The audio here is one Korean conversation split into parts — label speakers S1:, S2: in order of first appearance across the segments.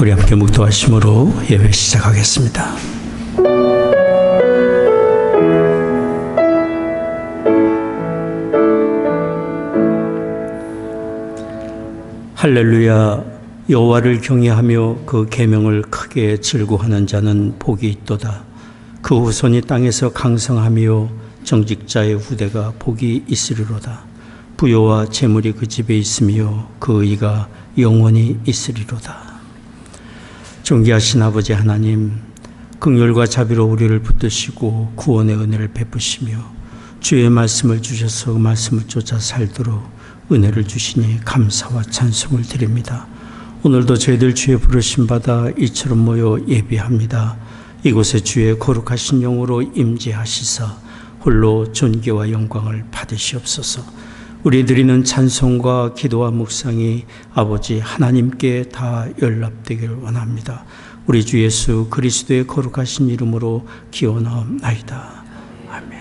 S1: 우리 함께 묵도하심으로 예배 시작하겠습니다. 할렐루야. 여호와를 경외하며 그 계명을 크게 즐거워하는 자는 복이 있도다. 그 후손이 땅에서 강성하며 정직자의 후대가 복이 있으리로다. 부요와 재물이 그 집에 있으며 그 의가 영원히 있으리로다. 존귀하신 아버지 하나님, 긍휼과 자비로 우리를 붙드시고 구원의 은혜를 베푸시며 주의 말씀을 주셔서 그 말씀을 쫓아 살도록 은혜를 주시니 감사와 찬송을 드립니다. 오늘도 저희들 주의 부르심 받아 이처럼 모여 예배합니다. 이곳에 주의 거룩하신 영으로 임재하시사 홀로 존귀와 영광을 받으시옵소서. 우리 드리는 찬송과 기도와 묵상이 아버지 하나님께 다 연락되기를 원합니다. 우리 주 예수 그리스도의 거룩하신 이름으로 기원하옵나이다. 아멘.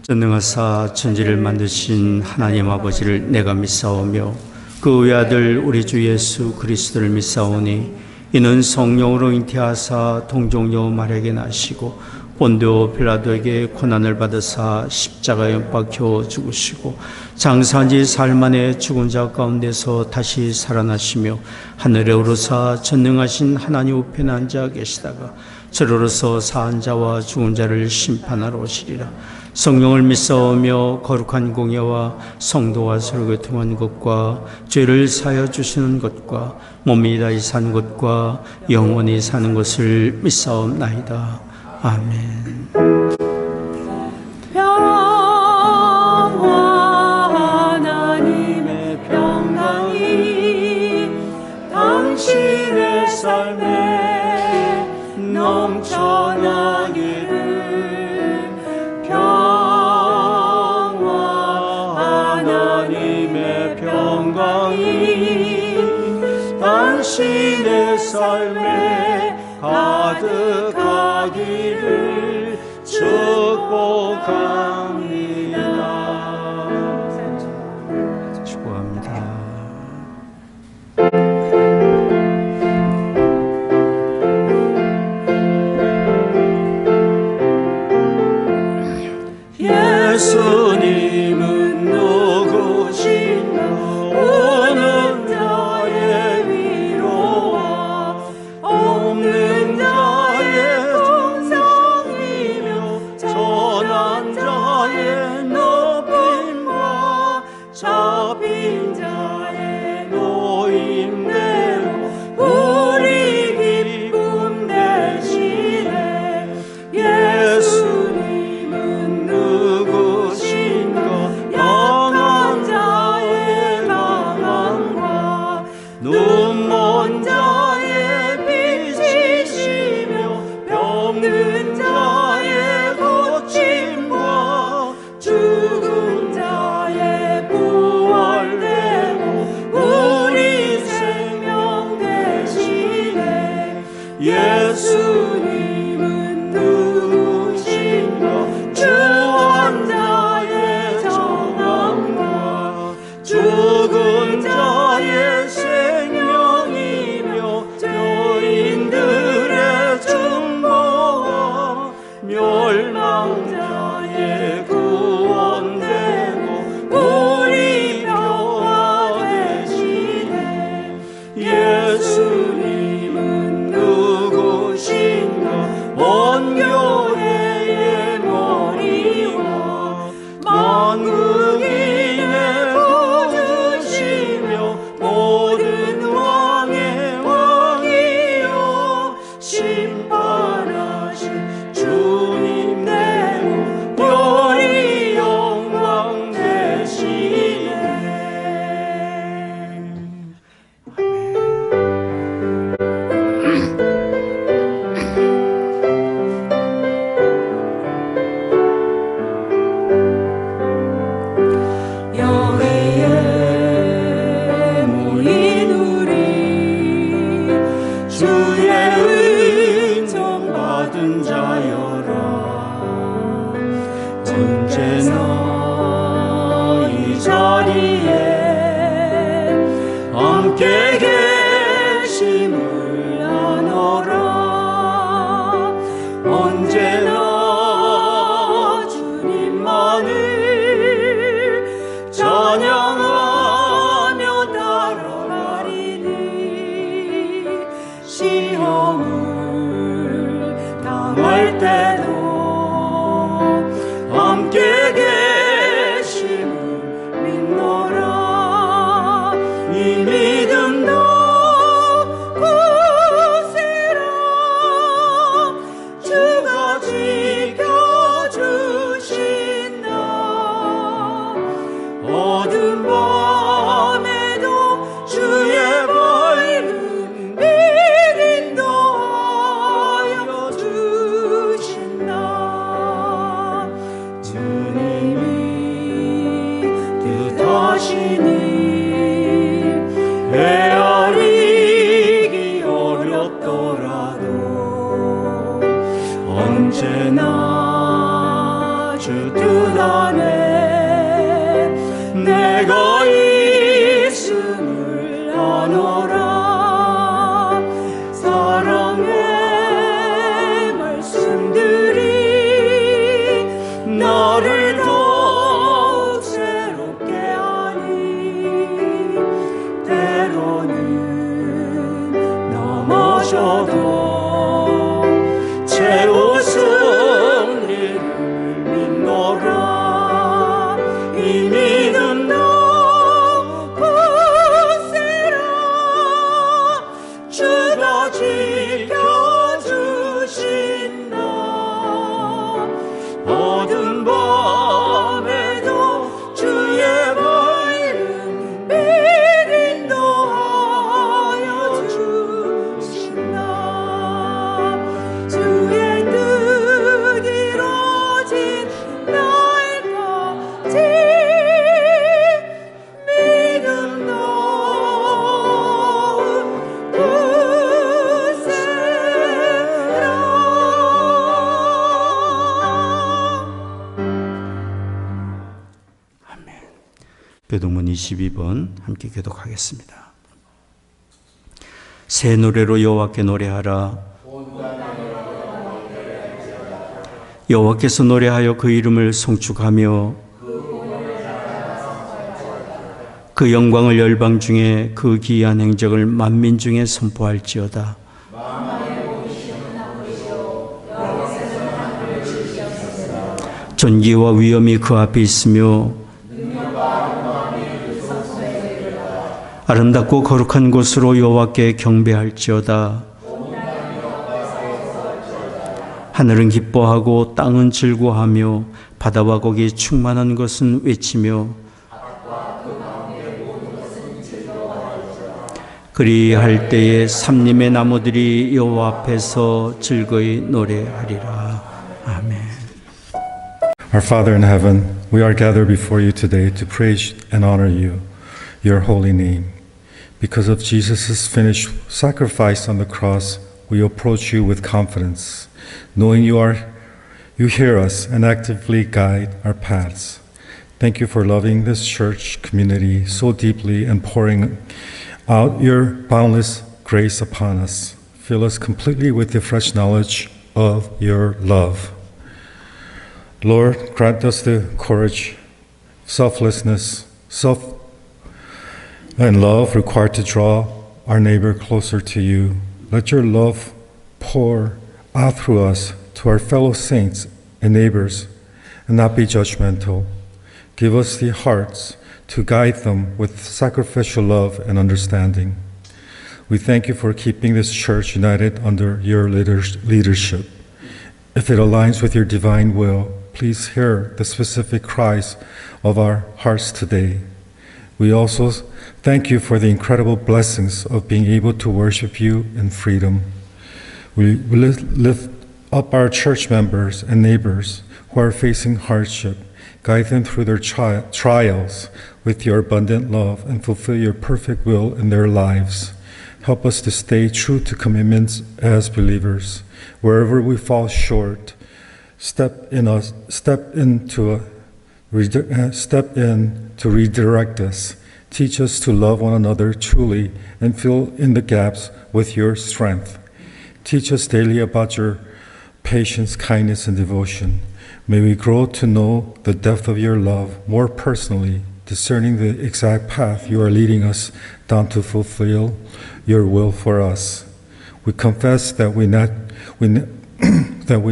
S1: 전능하사 천지를 만드신 하나님 아버지를 내가 믿사오며 그 외아들 우리 주 예수 그리스도를 믿사오니 이는 성령으로 잉태하사 동정녀 마리아에게 나시고 본디오 빌라도에게 고난을 받으사 십자가에 못 박혀 죽으시고 장사한 지 사흘 만에 죽은 자 가운데서 다시 살아나시며 하늘에 오르사 전능하신 하나님 우편에 앉아 계시다가 저로서 사한 자와 죽은 자를 심판하러 오시리라. 성령을 믿사오며 거룩한 공예와 성도와 서로 교통한 것과 죄를 사하여 주시는 것과 몸이 다시 사는 것과 영원히 사는 것을 믿사옵나이다. 아멘.
S2: 평화 하나님의 평강이 당신의 삶에 넘쳐나기를. 당신의 삶에 가득하기를 축복합니다.
S1: 축복합니다.
S2: 예수님은 누구신가? 오는 자의 위로와 없는 자의 정상이며 전한 자의 높임과 잡힌 자의 노임대로 우리 기쁨 대신에 예수님은 누구신가? 영한 자의 강함과 눈먼 자의 빛이시며 병든 자의 고침과 죽은 자의 부활되고 우리 생명 대신에 예수님은 누구신가? 주원자의 정함과 죽은 자의 생명이며 죄인들의 중보와 멸망자의 구원되고 우리 평화 대신에 예수님은 누구신가? 원교회의 머리와 만국인의 구주시며 자리에 함께 계심을 아노라. 언제나 주님만을 찬양하며 따라가리니 시험을 당할 때도 함께 계심을 믿노라. 이 믿음 더 굳세라. 주가 지켜주신다. 어두운 밤에도 주의 밝은 빛 인도하여 주신다. 주님이 뜻하시니 헤아리기 어렵더라도 언제나 주 뜻 안에 내가 있음을 아노라. 사랑의 말씀들이 나를 더욱 새롭게 하니 때로는 넘어져도 최후 승리를 믿노라. 이 믿음 더 굳세라. 주가 지켜주신다. 어두운 밤에도 주의 밝은 빛 인도하여 주신다. 주의 뜻 이루어진 날까지 믿음 더욱 굳세라.
S1: 교동문 22번 함께 교독하겠습니다. 새 노래로 여호와께 노래하라. 여호와께서 노래하여 그 이름을 송축하며 그 영광을 열방 중에 그 기이한 행적을 만민 중에 선포할지어다. 존귀와 위엄이 그 앞에 있으며 아름답고 거룩한 곳으로 여호와께 경배할지어다. 하늘은 기뻐하고 땅은 즐거워하며 바다와 거기 충만한 것은 외치며 그리할 때에 삼림의 나무들이 여호와 앞에서 즐거이 노래하리라. 아멘.
S3: Our Father in heaven, we are gathered before you today to praise and honor you, your holy name. Because of Jesus' finished sacrifice on the cross, we approach you with confidence, knowing you hear us and actively guide our paths. Thank you for loving this church community so deeply and pouring out your boundless grace upon us. Fill us completely with the fresh knowledge of your love. Lord, grant us the courage, selflessness, and love required to draw our neighbor closer to you. Let your love pour out through us to our fellow saints and neighbors and not be judgmental. Give us the hearts to guide them with sacrificial love and understanding. We thank you for keeping this church united under your leadership. If it aligns with your divine will, please hear the specific cries of our hearts today. We also thank you for the incredible blessings of being able to worship you in freedom. We lift up our church members and neighbors who are facing hardship. Guide them through their trials with your abundant love and fulfill your perfect will in their lives. Help us to stay true to commitments as believers. Wherever we fall short, step in to redirect us. Teach us to love one another truly and fill in the gaps with your strength. Teach us daily about your patience, kindness, and devotion. May we grow to know the depth of your love more personally, discerning the exact path you are leading us down to fulfill your will for us. We confess that we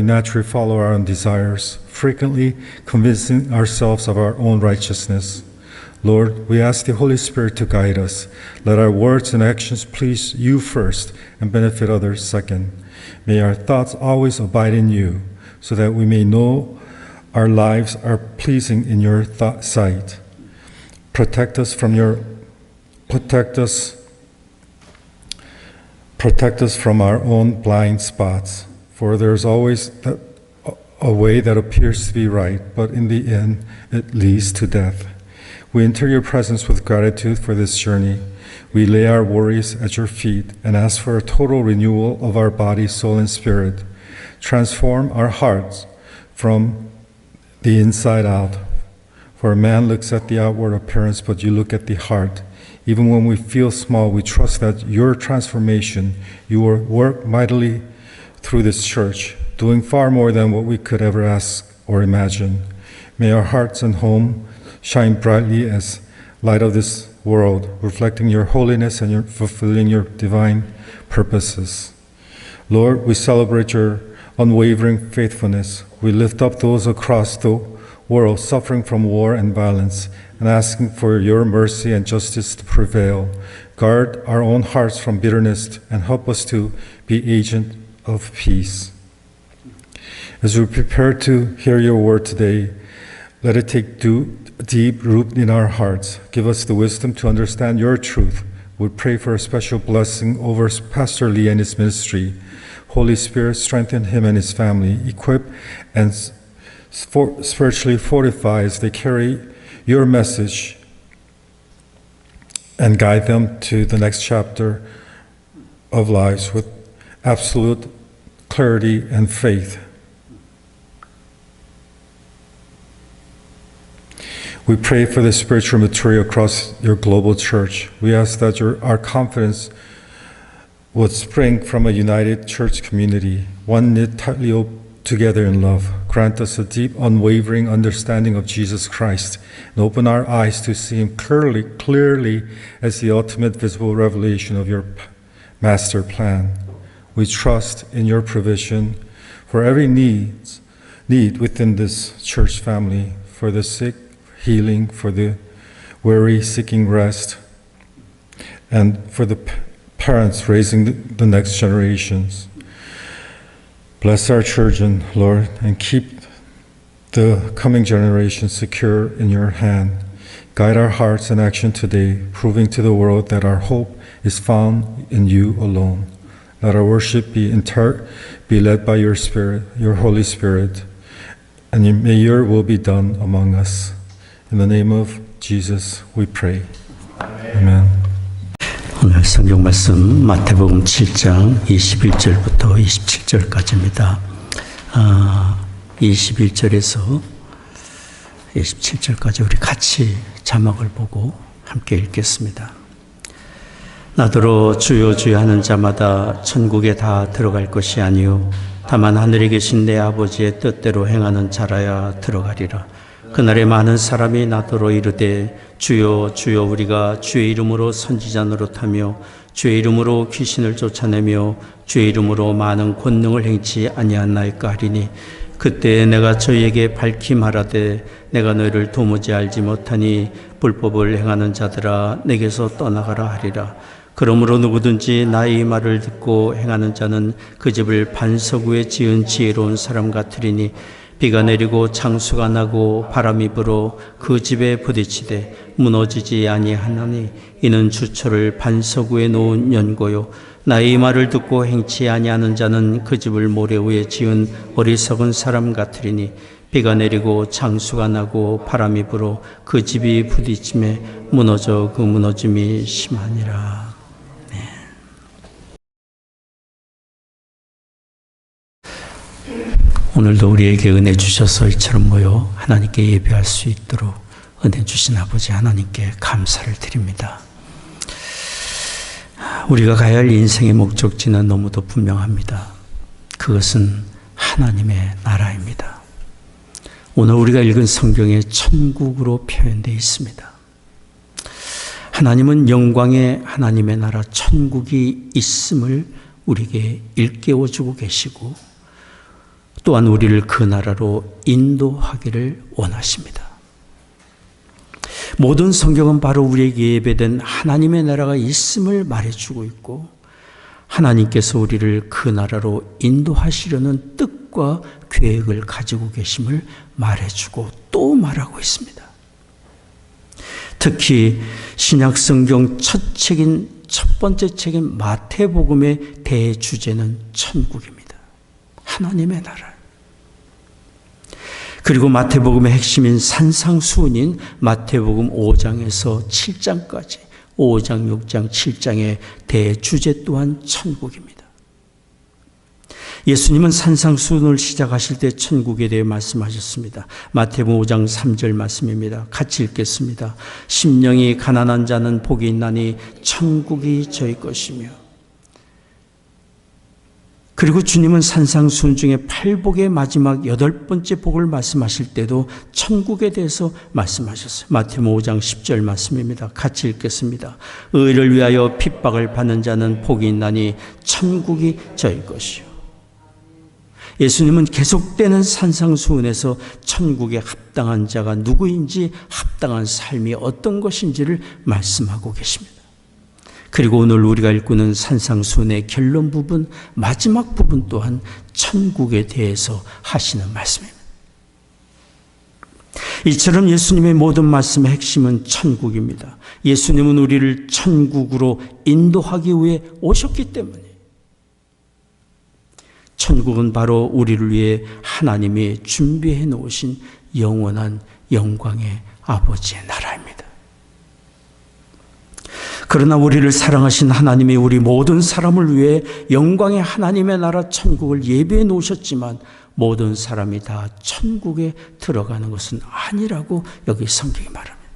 S3: naturally follow our own desires, frequently convincing ourselves of our own righteousness. Lord, we ask the Holy Spirit to guide us. Let our words and actions please you first and benefit others second. May our thoughts always abide in you, so that we may know our lives are pleasing in your sight. Protect us from our own blind spots, for there's always a way that appears to be right, but in the end it leads to death. We enter your presence with gratitude for this journey. We lay our worries at your feet and ask for a total renewal of our body, soul, and spirit. Transform our hearts from the inside out. For a man looks at the outward appearance, but you look at the heart. Even when we feel small, we trust that your transformation, you will work mightily through this church, doing far more than what we could ever ask or imagine. May our hearts and home shine brightly as light of this world, reflecting your holiness and fulfilling your divine purposes. Lord, we celebrate your unwavering faithfulness. We lift up those across the world suffering from war and violence and asking for your mercy and justice to prevail. Guard our own hearts from bitterness and help us to be agents of peace. As we prepare to hear your word today, let it take deep root in our hearts. Give us the wisdom to understand your truth. We pray for a special blessing over Pastor Lee and his ministry. Holy Spirit, strengthen him and his family. Equip and spiritually fortify as they carry your message and guide them to the next chapter of lives with absolute clarity and faith. We pray for the spiritual maturity across your global church. We ask that our confidence would spring from a united church community, one knit tightly together in love. Grant us a deep, unwavering understanding of Jesus Christ and open our eyes to see him clearly as the ultimate visible revelation of your master plan. We trust in your provision for every need within this church family, for the sick, healing, for the weary seeking rest, and for the parents raising the next generations. Bless our children, Lord, and keep the coming generations secure in your hand. Guide our hearts and action today, proving to the world that our hope is found in you alone. Let our worship be led by your Spirit, your Holy Spirit, and may your will be done among us. In the name of Jesus, we pray. Amen.
S1: 오늘 성경 말씀 마태복음 7장 21절부터 27절까지입니다. 21절에서 27절까지 우리 같이 자막을 보고 함께 읽겠습니다. 나더러 주여 주여 하는 자마다 천국에 다 들어갈 것이 아니요 다만 하늘에 계신 내 아버지의 뜻대로 행하는 자라야 들어가리라. 그날에 많은 사람이 나더러 이르되 주여 주여 우리가 주의 이름으로 선지자 노릇하며 주의 이름으로 귀신을 쫓아내며 주의 이름으로 많은 권능을 행치 아니하나이까 하리니 그때 내가 저희에게 밝히 말하되 내가 너희를 도무지 알지 못하니 불법을 행하는 자들아 내게서 떠나가라 하리라. 그러므로 누구든지 나의 말을 듣고 행하는 자는 그 집을 반석 위에 지은 지혜로운 사람 같으리니 비가 내리고 창수가 나고 바람이 불어 그 집에 부딪히되 무너지지 아니하나니 이는 주초를 반석 위에 놓은 연고요 나의 말을 듣고 행치 아니하는 자는 그 집을 모래 위에 지은 어리석은 사람 같으리니 비가 내리고 창수가 나고 바람이 불어 그 집이 부딪힘에 무너져 그 무너짐이 심하니라. 오늘도 우리에게 은혜 주셔서 이처럼 모여 하나님께 예배할 수 있도록 은혜 주신 아버지 하나님께 감사를 드립니다. 우리가 가야 할 인생의 목적지는 너무도 분명합니다. 그것은 하나님의 나라입니다. 오늘 우리가 읽은 성경에 천국으로 표현되어 있습니다. 하나님은 영광의 하나님의 나라 천국이 있음을 우리에게 일깨워주고 계시고 또한 우리를 그 나라로 인도하기를 원하십니다. 모든 성경은 바로 우리에게 예배된 하나님의 나라가 있음을 말해주고 있고 하나님께서 우리를 그 나라로 인도하시려는 뜻과 계획을 가지고 계심을 말해주고 또 말하고 있습니다. 특히 신약성경 첫 번째 책인 마태복음의 대주제는 천국입니다. 하나님의 나라. 그리고 마태복음의 핵심인 산상수훈인 마태복음 5장에서 7장까지 5장, 6장, 7장의 대주제 또한 천국입니다. 예수님은 산상수훈을 시작하실 때 천국에 대해 말씀하셨습니다. 마태복음 5장 3절 말씀입니다. 같이 읽겠습니다. 심령이 가난한 자는 복이 있나니 천국이 저희 것이며. 그리고 주님은 산상수훈 중에 8복의 마지막 8번째 복을 말씀하실 때도 천국에 대해서 말씀하셨어요. 마태복음 5장 10절 말씀입니다. 같이 읽겠습니다. 의를 위하여 핍박을 받는 자는 복이 있나니 천국이 저희 것이요. 예수님은 계속되는 산상수훈에서 천국에 합당한 자가 누구인지 합당한 삶이 어떤 것인지를 말씀하고 계십니다. 그리고 오늘 우리가 읽고는 산상수훈의 결론 부분, 마지막 부분 또한 천국에 대해서 하시는 말씀입니다. 이처럼 예수님의 모든 말씀의 핵심은 천국입니다. 예수님은 우리를 천국으로 인도하기 위해 오셨기 때문에 천국은 바로 우리를 위해 하나님이 준비해 놓으신 영원한 영광의 아버지의 나라입니다. 그러나 우리를 사랑하신 하나님이 우리 모든 사람을 위해 영광의 하나님의 나라 천국을 예비해 놓으셨지만 모든 사람이 다 천국에 들어가는 것은 아니라고 여기 성경이 말합니다.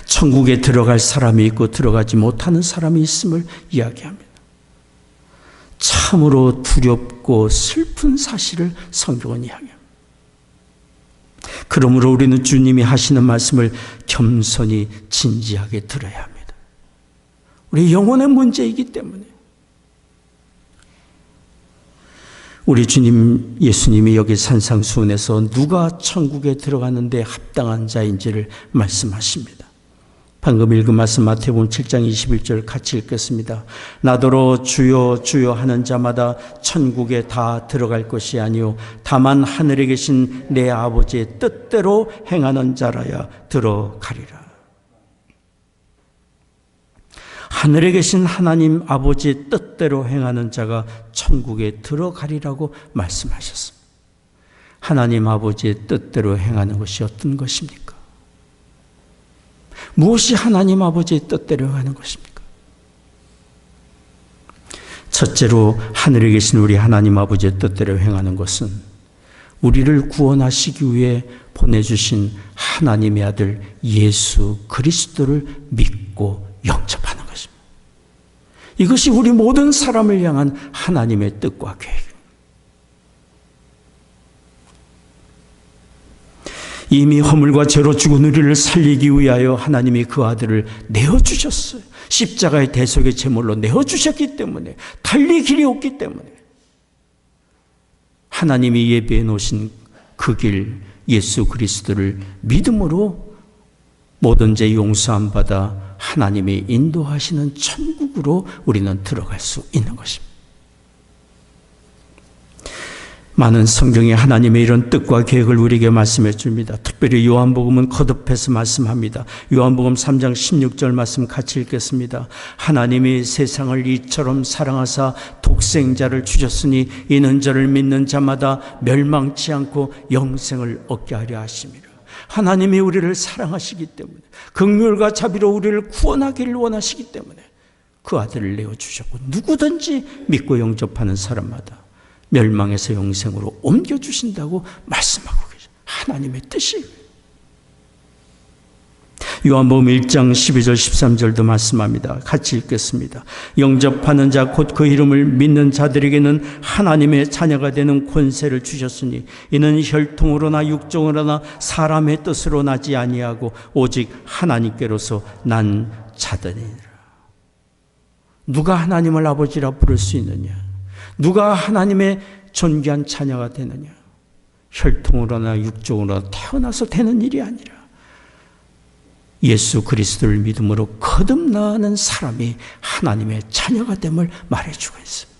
S1: 천국에 들어갈 사람이 있고 들어가지 못하는 사람이 있음을 이야기합니다. 참으로 두렵고 슬픈 사실을 성경은 이야기합니다. 그러므로 우리는 주님이 하시는 말씀을 겸손히 진지하게 들어야 합니다. 우리 영혼의 문제이기 때문에 우리 주님 예수님이 여기 산상수훈에서 누가 천국에 들어가는데 합당한 자인지를 말씀하십니다. 방금 읽은 말씀 마태복음 7장 21절 같이 읽겠습니다. 나더러 주여 주여 하는 자마다 천국에 다 들어갈 것이 아니요 다만 하늘에 계신 내 아버지의 뜻대로 행하는 자라야 들어가리라. 하늘에 계신 하나님 아버지의 뜻대로 행하는 자가 천국에 들어가리라고 말씀하셨습니다. 하나님 아버지의 뜻대로 행하는 것이 어떤 것입니까? 무엇이 하나님 아버지의 뜻대로 하는 것입니까? 첫째로 하늘에 계신 우리 하나님 아버지의 뜻대로 행하는 것은 우리를 구원하시기 위해 보내주신 하나님의 아들 예수 그리스도를 믿고 영접하는 것입니다. 이것이 우리 모든 사람을 향한 하나님의 뜻과 계획입니다. 이미 허물과 죄로 죽은 우리를 살리기 위하여 하나님이 그 아들을 내어주셨어요. 십자가의 대속의 제물로 내어주셨기 때문에 달리 길이 없기 때문에 하나님이 예비해 놓으신 그 길 예수 그리스도를 믿음으로 모든 죄 용서함 받아 하나님이 인도하시는 천국으로 우리는 들어갈 수 있는 것입니다. 많은 성경에 하나님의 이런 뜻과 계획을 우리에게 말씀해 줍니다. 특별히 요한복음은 거듭해서 말씀합니다. 요한복음 3장 16절 말씀 같이 읽겠습니다. 하나님이 세상을 이처럼 사랑하사 독생자를 주셨으니 이는 저를 믿는 자마다 멸망치 않고 영생을 얻게 하려 하심이라. 하나님이 우리를 사랑하시기 때문에 긍휼과 자비로 우리를 구원하기를 원하시기 때문에 그 아들을 내어주셨고 누구든지 믿고 영접하는 사람마다 멸망에서 영생으로 옮겨주신다고 말씀하고 계십니다. 하나님의 뜻이. 요한복음 1장 12절 13절도 말씀합니다. 같이 읽겠습니다. 영접하는 자 곧 그 이름을 믿는 자들에게는 하나님의 자녀가 되는 권세를 주셨으니 이는 혈통으로나 육정으로나 사람의 뜻으로 나지 아니하고 오직 하나님께로서 난 자들이니라. 누가 하나님을 아버지라 부를 수 있느냐? 누가 하나님의 존귀한 자녀가 되느냐? 혈통으로나 육정으로나 태어나서 되는 일이 아니라 예수 그리스도를 믿음으로 거듭나는 사람이 하나님의 자녀가 됨을 말해주고 있습니다.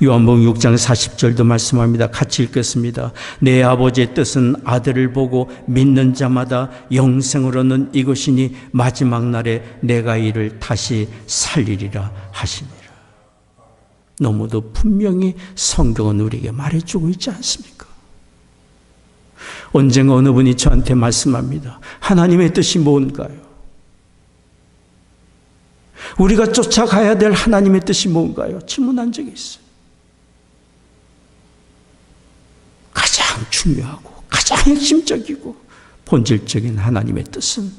S1: 요한복음 6장 40절도 말씀합니다. 같이 읽겠습니다. 내 아버지의 뜻은 아들을 보고 믿는 자마다 영생을 얻는 이것이니 마지막 날에 내가 이를 다시 살리리라 하시니라. 너무도 분명히 성경은 우리에게 말해주고 있지 않습니까? 언젠가 어느 분이 저한테 말씀합니다. 하나님의 뜻이 뭔가요? 우리가 쫓아가야 될 하나님의 뜻이 뭔가요? 질문한 적이 있어요. 가장 중요하고 가장 핵심적이고 본질적인 하나님의 뜻은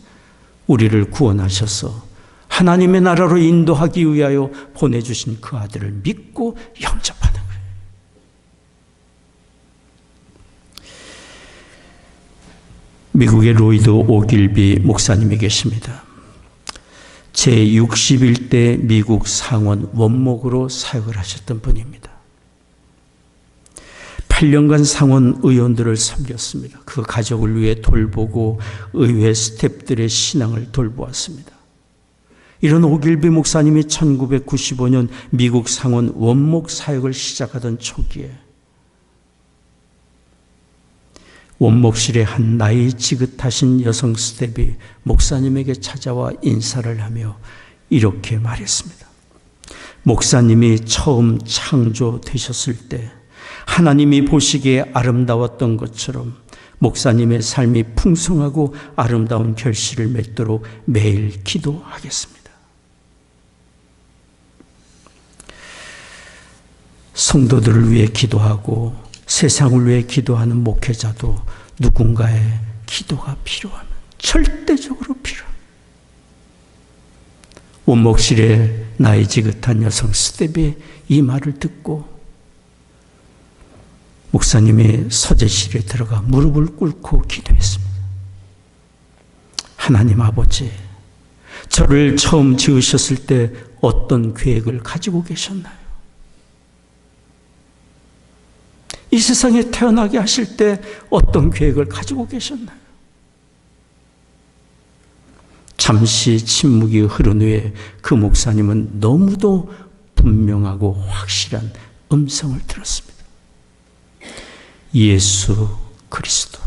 S1: 우리를 구원하셔서 하나님의 나라로 인도하기 위하여 보내주신 그 아들을 믿고 영접하는 거예요. 미국의 로이드 오길비 목사님이 계십니다. 제61대 미국 상원 원목으로 사역을 하셨던 분입니다. 8년간 상원 의원들을 섬겼습니다. 그 가족을 위해 돌보고 의회 스태프들의 신앙을 돌보았습니다. 이런 오길비 목사님이 1995년 미국 상원 원목 사역을 시작하던 초기에 원목실의 한 나이 지긋하신 여성 스텝이 목사님에게 찾아와 인사를 하며 이렇게 말했습니다. 목사님이 처음 창조되셨을 때 하나님이 보시기에 아름다웠던 것처럼 목사님의 삶이 풍성하고 아름다운 결실을 맺도록 매일 기도하겠습니다. 성도들을 위해 기도하고 세상을 위해 기도하는 목회자도 누군가의 기도가 필요하면 절대적으로 필요합니다. 원목실의 나이 지긋한 여성 스텝이 이 말을 듣고 목사님이 서재실에 들어가 무릎을 꿇고 기도했습니다. 하나님 아버지, 저를 처음 지으셨을 때 어떤 계획을 가지고 계셨나요? 이 세상에 태어나게 하실 때 어떤 계획을 가지고 계셨나요? 잠시 침묵이 흐른 후에 그 목사님은 너무도 분명하고 확실한 음성을 들었습니다. 예수 그리스도.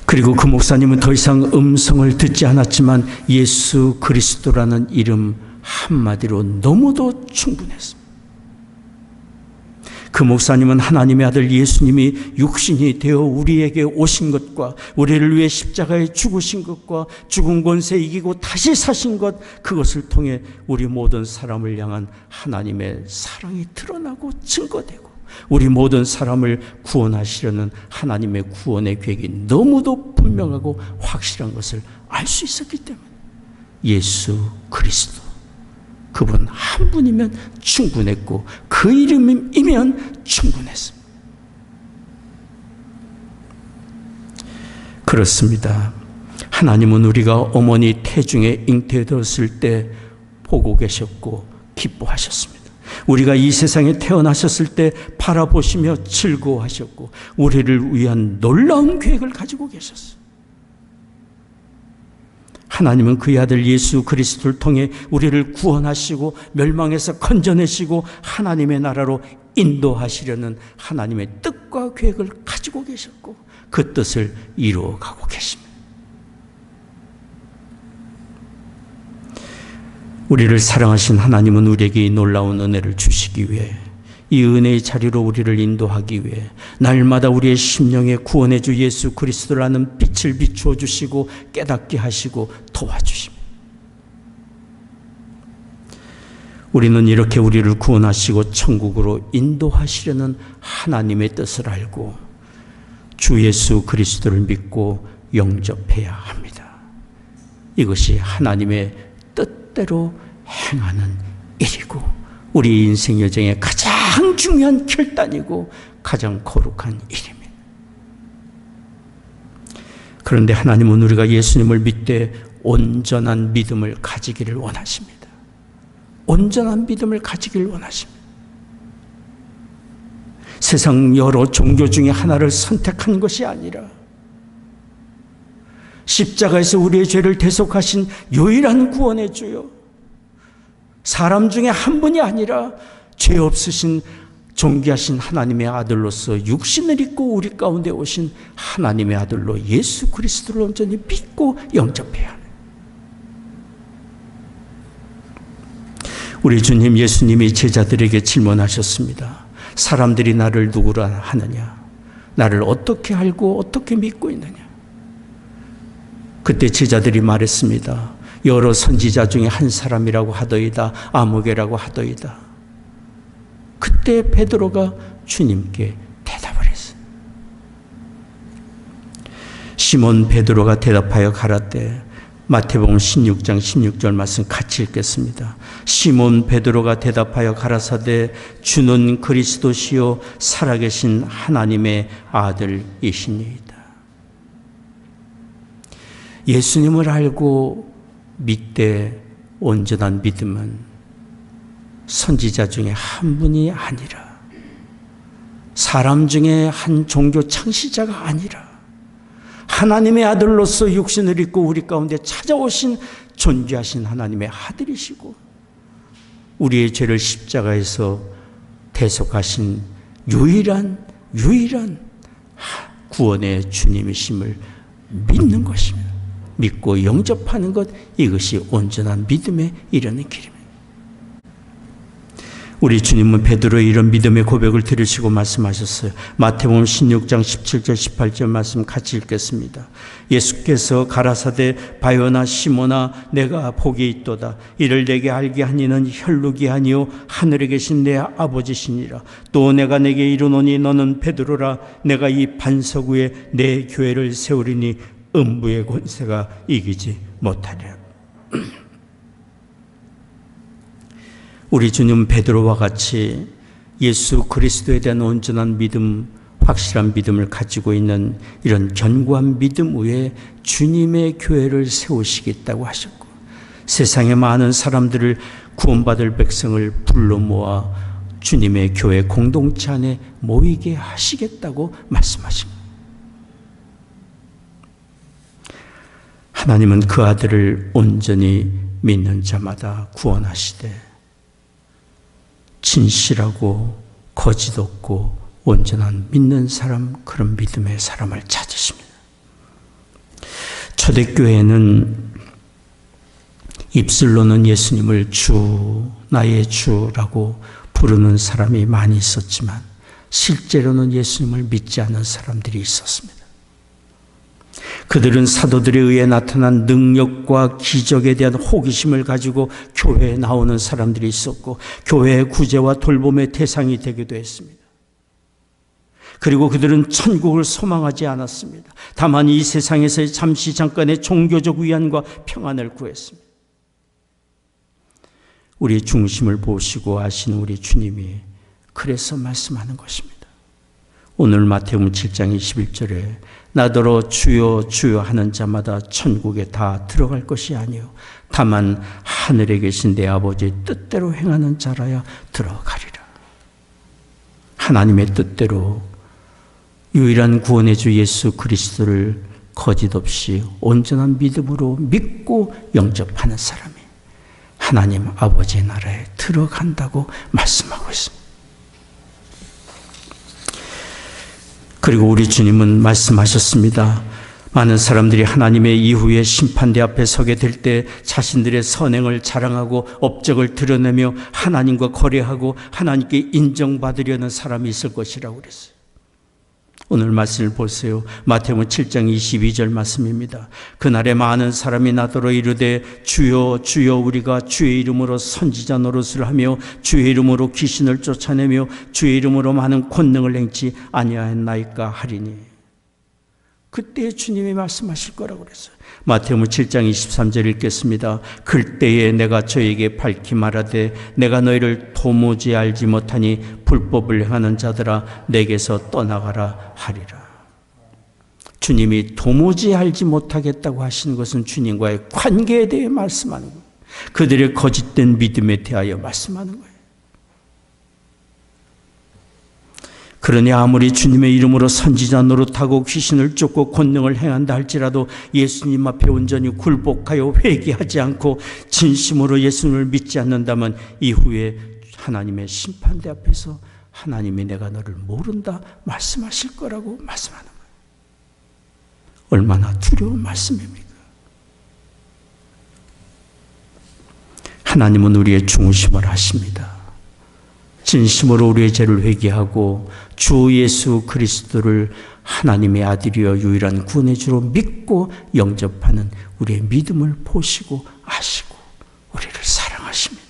S1: 그리고 그 목사님은 더 이상 음성을 듣지 않았지만 예수 그리스도라는 이름 한마디로 너무도 충분했습니다. 그 목사님은 하나님의 아들 예수님이 육신이 되어 우리에게 오신 것과 우리를 위해 십자가에 죽으신 것과 죽은 권세 이기고 다시 사신 것, 그것을 통해 우리 모든 사람을 향한 하나님의 사랑이 드러나고 증거되고 우리 모든 사람을 구원하시려는 하나님의 구원의 계획이 너무도 분명하고 확실한 것을 알 수 있었기 때문에 예수 그리스도, 그분 한 분이면 충분했고 그 이름이면 충분했습니다. 그렇습니다. 하나님은 우리가 어머니 태중에 잉태되었을 때 보고 계셨고 기뻐하셨습니다. 우리가 이 세상에 태어나셨을 때 바라보시며 즐거워하셨고 우리를 위한 놀라운 계획을 가지고 계셨어요. 하나님은 그의 아들 예수 그리스도를 통해 우리를 구원하시고 멸망에서 건져내시고 하나님의 나라로 인도하시려는 하나님의 뜻과 계획을 가지고 계셨고 그 뜻을 이루어가고 계십니다. 우리를 사랑하신 하나님은 우리에게 이 놀라운 은혜를 주시기 위해, 이 은혜의 자리로 우리를 인도하기 위해 날마다 우리의 심령에 구원의 주 예수 그리스도라는 빛을 비추어 주시고 깨닫게 하시고 도와주십니다. 우리는 이렇게 우리를 구원하시고 천국으로 인도하시려는 하나님의 뜻을 알고 주 예수 그리스도를 믿고 영접해야 합니다. 이것이 하나님의 뜻대로 행하는 일이고 우리 인생 여정의 가장 중요한 결단이고 가장 거룩한 일입니다. 그런데 하나님은 우리가 예수님을 믿되 온전한 믿음을 가지기를 원하십니다. 온전한 믿음을 가지기를 원하십니다. 세상 여러 종교 중에 하나를 선택한 것이 아니라 십자가에서 우리의 죄를 대속하신 유일한 구원의 주요, 사람 중에 한 분이 아니라 죄 없으신 존귀하신 하나님의 아들로서 육신을 입고 우리 가운데 오신 하나님의 아들로 예수 그리스도를 온전히 믿고 영접해야 합니다. 우리 주님 예수님이 제자들에게 질문하셨습니다. 사람들이 나를 누구라 하느냐? 나를 어떻게 알고 어떻게 믿고 있느냐? 그때 제자들이 말했습니다. 여러 선지자 중에 한 사람이라고 하더이다. 아무개라고 하더이다. 그때 베드로가 주님께 대답을 했어요. 시몬 베드로가 대답하여 가라되, 마태복음 16장 16절 말씀 같이 읽겠습니다. 시몬 베드로가 대답하여 가라사대, 주는 그리스도시요 살아계신 하나님의 아들이시니이다. 예수님을 알고 믿되 온전한 믿음은 선지자 중에 한 분이 아니라, 사람 중에 한 종교 창시자가 아니라 하나님의 아들로서 육신을 입고 우리 가운데 찾아오신 존귀하신 하나님의 아들이시고 우리의 죄를 십자가에서 대속하신 유일한 구원의 주님이심을 믿는 것입니다. 믿고 영접하는 것, 이것이 온전한 믿음에 이르는 길입니다. 우리 주님은 베드로의 이런 믿음의 고백을 들으시고 말씀하셨어요. 마태복음 16장 17절 18절 말씀 같이 읽겠습니다. 예수께서 가라사대, 바요나 시몬아 내가 복이 있도다. 이를 내게 알게 하니는 혈육이 아니요 하늘에 계신 내 아버지시니라. 또 내가 내게 이르노니 너는 베드로라. 내가 이 반석 위에 내 교회를 세우리니 음부의 권세가 이기지 못하리라. 우리 주님 베드로와 같이 예수 그리스도에 대한 온전한 믿음, 확실한 믿음을 가지고 있는 이런 견고한 믿음 위에 주님의 교회를 세우시겠다고 하셨고, 세상의 많은 사람들을, 구원받을 백성을 불러 모아 주님의 교회 공동체 안에 모이게 하시겠다고 말씀하십니다. 하나님은 그 아들을 온전히 믿는 자마다 구원하시되 진실하고 거짓 없고 온전한 믿는 사람, 그런 믿음의 사람을 찾으십니다. 초대교회는 입술로는 예수님을 주, 나의 주라고 부르는 사람이 많이 있었지만 실제로는 예수님을 믿지 않는 사람들이 있었습니다. 그들은 사도들에 의해 나타난 능력과 기적에 대한 호기심을 가지고 교회에 나오는 사람들이 있었고, 교회의 구제와 돌봄의 대상이 되기도 했습니다. 그리고 그들은 천국을 소망하지 않았습니다. 다만 이 세상에서의 잠시 잠깐의 종교적 위안과 평안을 구했습니다. 우리의 중심을 보시고 아시는 우리 주님이 그래서 말씀하는 것입니다. 오늘 마태복음 7장 21절에 나더러 주여 주여 하는 자마다 천국에 다 들어갈 것이 아니요 다만 하늘에 계신 내 아버지의 뜻대로 행하는 자라야 들어가리라. 하나님의 뜻대로 유일한 구원의 주 예수 그리스도를 거짓 없이 온전한 믿음으로 믿고 영접하는 사람이 하나님 아버지의 나라에 들어간다고 말씀하고 있습니다. 그리고 우리 주님은 말씀하셨습니다. 많은 사람들이 하나님의 이후에 심판대 앞에 서게 될 때 자신들의 선행을 자랑하고 업적을 드러내며 하나님과 거래하고 하나님께 인정받으려는 사람이 있을 것이라고 그랬어요. 오늘 말씀을 보세요. 마태복음 7장 22절 말씀입니다. 그날에 많은 사람이 나더러 이르되 주여 주여 우리가 주의 이름으로 선지자 노릇을 하며 주의 이름으로 귀신을 쫓아내며 주의 이름으로 많은 권능을 행치 아니하였나이까 하리니. 그때 주님이 말씀하실 거라고 그랬어요. 마태복음 7장 23절 읽겠습니다. 그때에 내가 저에게 밝히 말하되 내가 너희를 도무지 알지 못하니 불법을 행하는 자들아 내게서 떠나가라 하리라. 주님이 도무지 알지 못하겠다고 하시는 것은 주님과의 관계에 대해 말씀하는 거예요. 그들의 거짓된 믿음에 대하여 말씀하는 거예요. 그러니 아무리 주님의 이름으로 선지자 노릇하고 귀신을 쫓고 권능을 행한다 할지라도 예수님 앞에 온전히 굴복하여 회개하지 않고 진심으로 예수님을 믿지 않는다면 이후에 하나님의 심판대 앞에서 하나님이 내가 너를 모른다 말씀하실 거라고 말씀하는 거예요. 얼마나 두려운 말씀입니까? 하나님은 우리의 중심을 아십니다. 진심으로 우리의 죄를 회개하고 주 예수 그리스도를 하나님의 아들이여 유일한 구원의 주로 믿고 영접하는 우리의 믿음을 보시고 아시고 우리를 사랑하십니다.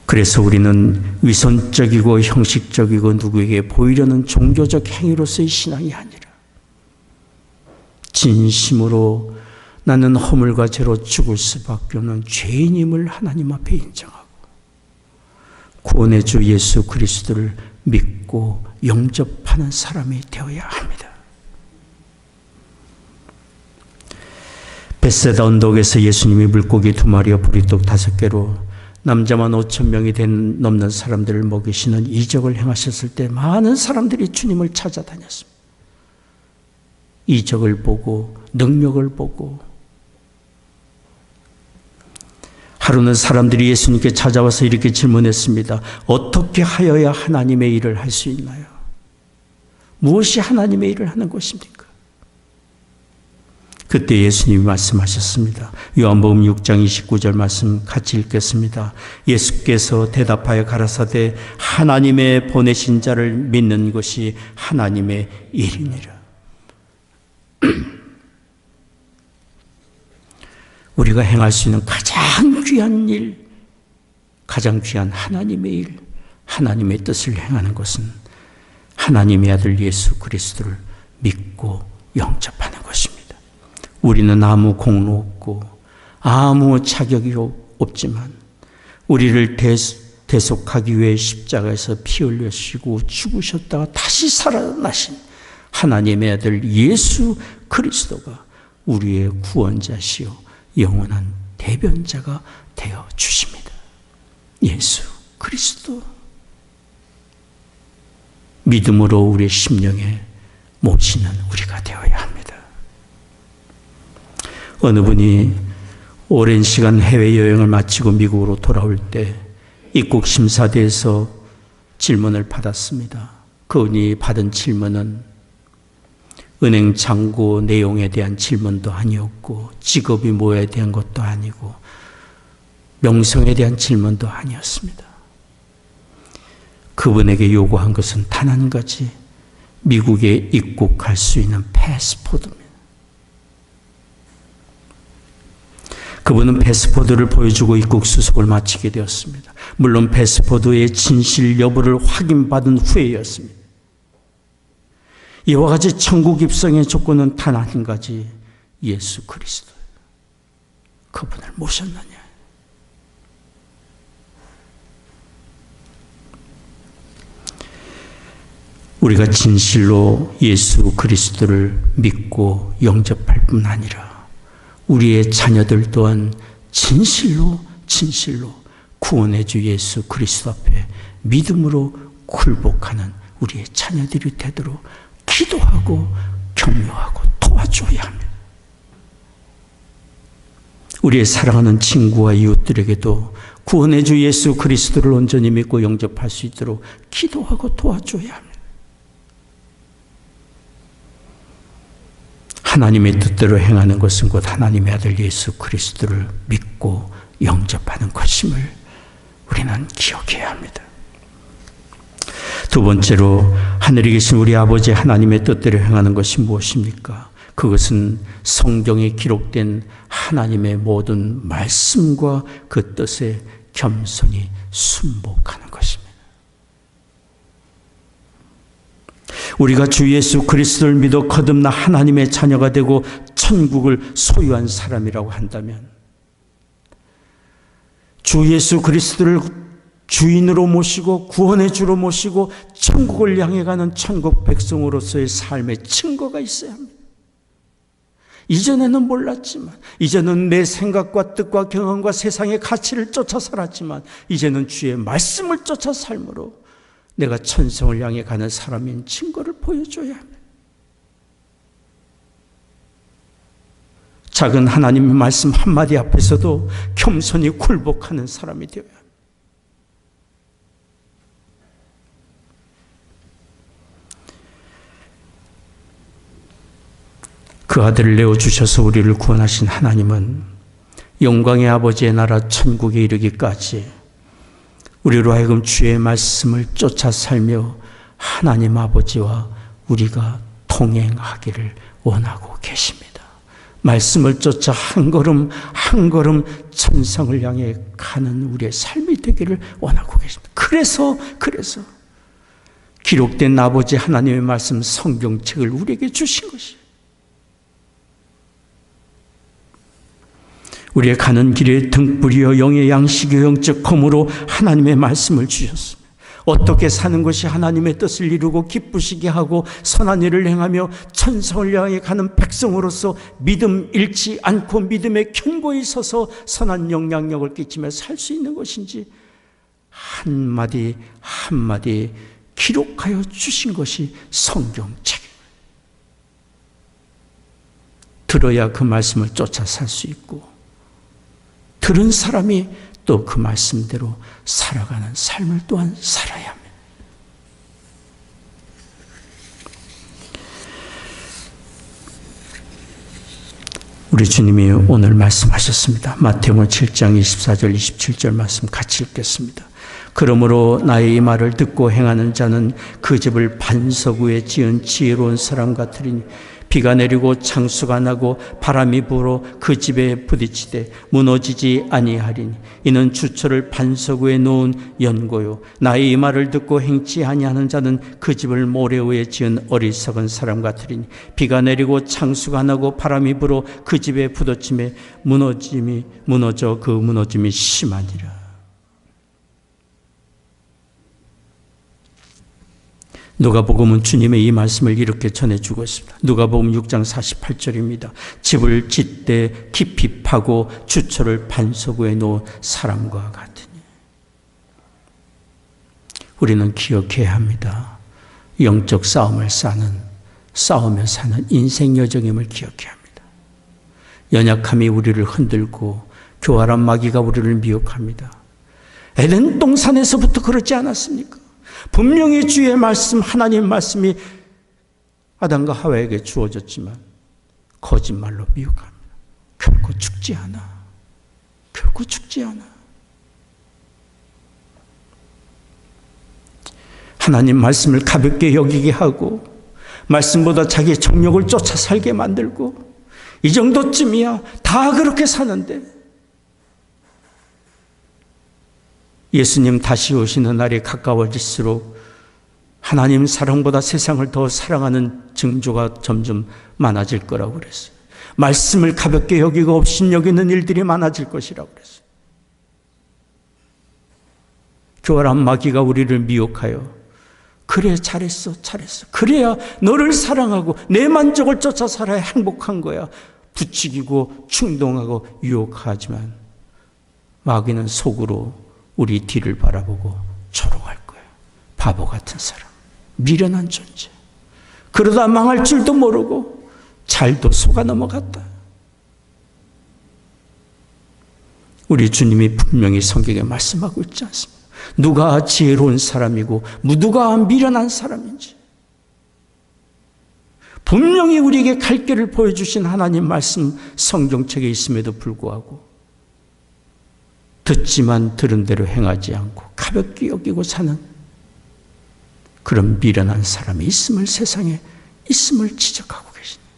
S1: 그래서 우리는 위선적이고 형식적이고 누구에게 보이려는 종교적 행위로서의 신앙이 아니라 진심으로 나는 허물과 죄로 죽을 수밖에 없는 죄인임을 하나님 앞에 인정하고 구원의 주 예수 그리스도를 믿고 영접하는 사람이 되어야 합니다. 벳세다 언덕에서 예수님이 물고기 2마리와 보리떡 5개로 남자만 5,000명이 넘는 사람들을 먹이시는 이적을 행하셨을 때 많은 사람들이 주님을 찾아다녔습니다. 이적을 보고 능력을 보고 하루는 사람들이 예수님께 찾아와서 이렇게 질문했습니다. 어떻게 하여야 하나님의 일을 할 수 있나요? 무엇이 하나님의 일을 하는 것입니까? 그때 예수님이 말씀하셨습니다. 요한복음 6장 29절 말씀 같이 읽겠습니다. 예수께서 대답하여 가라사대 하나님의 보내신 자를 믿는 것이 하나님의 일이니라. 우리가 행할 수 있는 가장 귀한 일, 가장 귀한 하나님의 일, 하나님의 뜻을 행하는 것은 하나님의 아들 예수 그리스도를 믿고 영접하는 것입니다. 우리는 아무 공로 없고 아무 자격이 없지만 우리를 대속하기 위해 십자가에서 피 흘리시고 죽으셨다가 다시 살아나신 하나님의 아들 예수 그리스도가 우리의 구원자시요 영원한 대변자가 되어 주십니다. 예수 그리스도 믿음으로 우리의 심령에 모시는 우리가 되어야 합니다. 어느 분이 오랜 시간 해외여행을 마치고 미국으로 돌아올 때 입국 심사대에서 질문을 받았습니다. 그분이 받은 질문은 은행 잔고 내용에 대한 질문도 아니었고 직업이 뭐에 대한 것도 아니고 명성에 대한 질문도 아니었습니다. 그분에게 요구한 것은 단 한 가지, 미국에 입국할 수 있는 패스포드입니다. 그분은 패스포드를 보여주고 입국 수속을 마치게 되었습니다. 물론 패스포드의 진실 여부를 확인받은 후에였습니다. 이와 같이 천국 입성의 조건은 단 한 가지, 예수 그리스도. 그분을 모셨느냐? 우리가 진실로 예수 그리스도를 믿고 영접할 뿐 아니라 우리의 자녀들 또한 진실로 구원의 주 예수 그리스도 앞에 믿음으로 굴복하는 우리의 자녀들이 되도록 기도하고 격려하고 도와줘야 합니다. 우리의 사랑하는 친구와 이웃들에게도 구원의 주 예수 그리스도를 온전히 믿고 영접할 수 있도록 기도하고 도와줘야 합니다. 하나님의 뜻대로 행하는 것은 곧 하나님의 아들 예수 그리스도를 믿고 영접하는 것임을 우리는 기억해야 합니다. 두 번째로 하늘에 계신 우리 아버지 하나님의 뜻대로 행하는 것이 무엇입니까? 그것은 성경에 기록된 하나님의 모든 말씀과 그 뜻에 겸손히 순복하는 것입니다. 우리가 주 예수 그리스도를 믿어 거듭나 하나님의 자녀가 되고 천국을 소유한 사람이라고 한다면, 주 예수 그리스도를 주인으로 모시고 구원의 주로 모시고 천국을 향해 가는 천국 백성으로서의 삶의 증거가 있어야 합니다. 이전에는 몰랐지만, 이제는 내 생각과 뜻과 경험과 세상의 가치를 쫓아 살았지만, 이제는 주의 말씀을 쫓아 삶으로 내가 천성을 향해 가는 사람인 증거를 보여줘야 합니다. 작은 하나님의 말씀 한마디 앞에서도 겸손히 굴복하는 사람이 되어야 합니다. 그 아들을 내어주셔서 우리를 구원하신 하나님은 영광의 아버지의 나라 천국에 이르기까지 우리로 하여금 주의 말씀을 쫓아 살며 하나님 아버지와 우리가 동행하기를 원하고 계십니다. 말씀을 쫓아 한 걸음 한 걸음 천성을 향해 가는 우리의 삶이 되기를 원하고 계십니다. 그래서 기록된 아버지 하나님의 말씀 성경책을 우리에게 주신 것이에요. 우리의 가는 길에 등불이여 영의 양식이여 영적 검으로 하나님의 말씀을 주셨습니다. 어떻게 사는 것이 하나님의 뜻을 이루고 기쁘시게 하고 선한 일을 행하며 천성을 향해 가는 백성으로서 믿음 잃지 않고 믿음에 견고히 서서 선한 영향력을 끼치며 살 수 있는 것인지 한마디 한마디 기록하여 주신 것이 성경책입니다. 들어야 그 말씀을 쫓아 살 수 있고, 들은 사람이 또 그 말씀대로 살아가는 삶을 또한 살아야 합니다. 우리 주님이 오늘 말씀하셨습니다. 마태복음 7장 24절 27절 말씀 같이 읽겠습니다. 그러므로 나의 이 말을 듣고 행하는 자는 그 집을 반석 위에 지은 지혜로운 사람 같으리니 비가 내리고 창수가 나고 바람이 불어 그 집에 부딪히되 무너지지 아니하리니 이는 주철을 반석 위에 놓은 연고요. 나의 이 말을 듣고 행치 아니하는 자는 그 집을 모래 위에 지은 어리석은 사람 같으리니 비가 내리고 창수가 나고 바람이 불어 그 집에 부딪히매 무너져 그 무너짐이 심하니라. 누가복음은 주님의 이 말씀을 이렇게 전해주고 있습니다. 누가복음 6장 48절입니다. 집을 짓되 깊이 파고 주철을 반석 위에 놓은 사람과 같으니. 우리는 기억해야 합니다. 영적 싸우며 사는 인생 여정임을 기억해야 합니다. 연약함이 우리를 흔들고 교활한 마귀가 우리를 미혹합니다. 에덴 동산에서부터 그러지 않았습니까? 분명히 주의 말씀, 하나님의 말씀이 아담과 하와에게 주어졌지만 거짓말로 미혹합니다. 결코 죽지 않아. 결코 죽지 않아. 하나님 말씀을 가볍게 여기게 하고 말씀보다 자기의 정욕을 쫓아 살게 만들고 이 정도쯤이야. 다 그렇게 사는데 예수님 다시 오시는 날이 가까워질수록 하나님 사랑보다 세상을 더 사랑하는 징조가 점점 많아질 거라고 그랬어요. 말씀을 가볍게 여기고 업신여기는 일들이 많아질 것이라고 그랬어요. 교활한 마귀가 우리를 미혹하여 그래 잘했어. 그래야 너를 사랑하고 내 만족을 쫓아 살아야 행복한 거야. 부추기고 충동하고 유혹하지만 마귀는 속으로 우리 뒤를 바라보고 조롱할 거예요. 바보 같은 사람, 미련한 존재. 그러다 망할 줄도 모르고 잘도 속아 넘어갔다. 우리 주님이 분명히 성경에 말씀하고 있지 않습니까? 누가 지혜로운 사람이고 누가 미련한 사람인지 분명히 우리에게 갈 길을 보여주신 하나님 말씀 성경책에 있음에도 불구하고 듣지만 들은 대로 행하지 않고 가볍게 여기고 사는 그런 미련한 사람이 있음을 세상에 있음을 지적하고 계십니다.